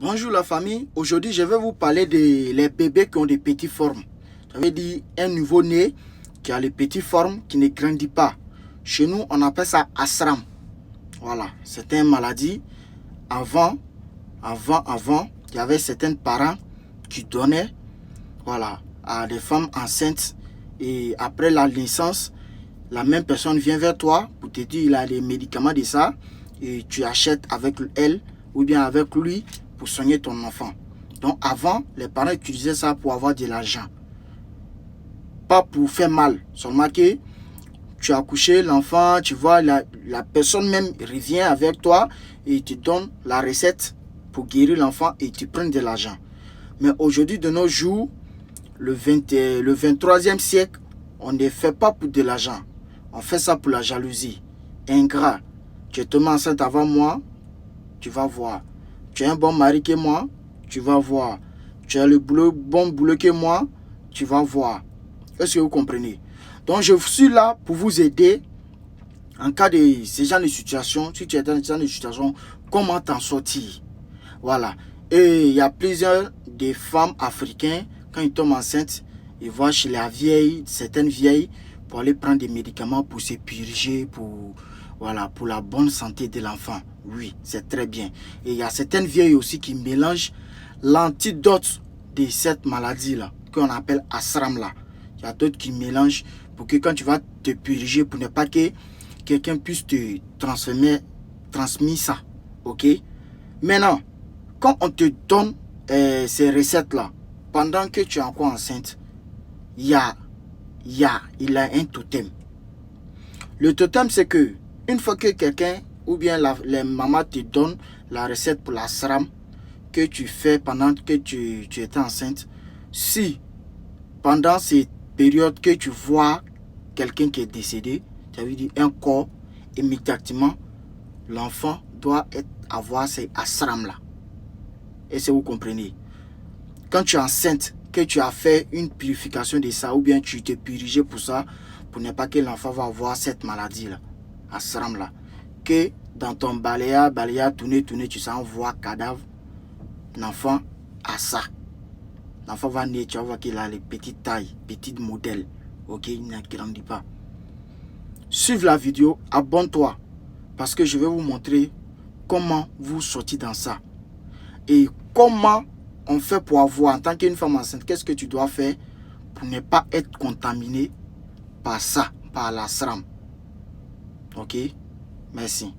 Bonjour la famille, aujourd'hui je vais vous parler des bébés qui ont des petites formes. Ça veut dire un nouveau-né qui a les petites formes qui ne grandit pas. Chez nous on appelle ça asram. Voilà, c'est une maladie. Avant, il y avait certains parents qui donnaient à des femmes enceintes. Et après la naissance, la même personne vient vers toi pour te dire il a les médicaments de ça. Et tu achètes avec elle ou bien avec lui pour soigner ton enfant. Donc avant, les parents utilisaient ça pour avoir de l'argent. Pas pour faire mal. Seulement que tu as accouché l'enfant, tu vois, la personne même revient avec toi et te donne la recette pour guérir l'enfant et tu prends de l'argent. Mais aujourd'hui, de nos jours, le 23e siècle, on ne fait pas pour de l'argent. On fait ça pour la jalousie. Ingrat. Tu es tombé enceinte avant moi, tu vas voir. Tu as un bon mari que moi, tu vas voir. Tu as le bon boulot que moi, tu vas voir. Est-ce que vous comprenez? Donc je suis là pour vous aider en cas de ce genre de situation. Si tu es dans ce genre de situation, comment t'en sortir? Voilà. Et il y a plusieurs des femmes africaines, quand ils tombent enceintes, ils vont chez la vieille, certaines vieilles, pour aller prendre des médicaments pour se purger, pour la bonne santé de l'enfant. Oui, c'est très bien. Et il y a certaines vieilles aussi qui mélangent l'antidote de cette maladie-là, qu'on appelle asram là. Il y a d'autres qui mélangent pour que quand tu vas te purger, pour ne pas que quelqu'un puisse te transmettre ça. Ok? Maintenant, quand on te donne ces recettes-là, pendant que tu es encore enceinte, il a un totem. Le totem, c'est que une fois que quelqu'un ou bien les mamans te donnent la recette pour la SRAM que tu fais pendant que tu étais enceinte, si pendant cette période que tu vois quelqu'un qui est décédé, ça veut dire un corps, immédiatement, l'enfant doit avoir ces asram là. Et si vous comprenez, quand tu es enceinte, que tu as fait une purification de ça, ou bien tu t'es purgé pour ça, pour ne pas que l'enfant va avoir cette maladie-là, asram là, que dans ton balaya, tourner, tu sens voir cadavre, l'enfant a ça. L'enfant va naître, tu vas voir qu'il a les petites tailles, petites modèles, ok, il ne grandit pas. Suive la vidéo, abonne-toi, parce que je vais vous montrer comment vous sortir dans ça. Et comment on fait pour avoir, en tant qu'une femme enceinte, qu'est-ce que tu dois faire pour ne pas être contaminé par ça, par la SRAM. Ok? Merci.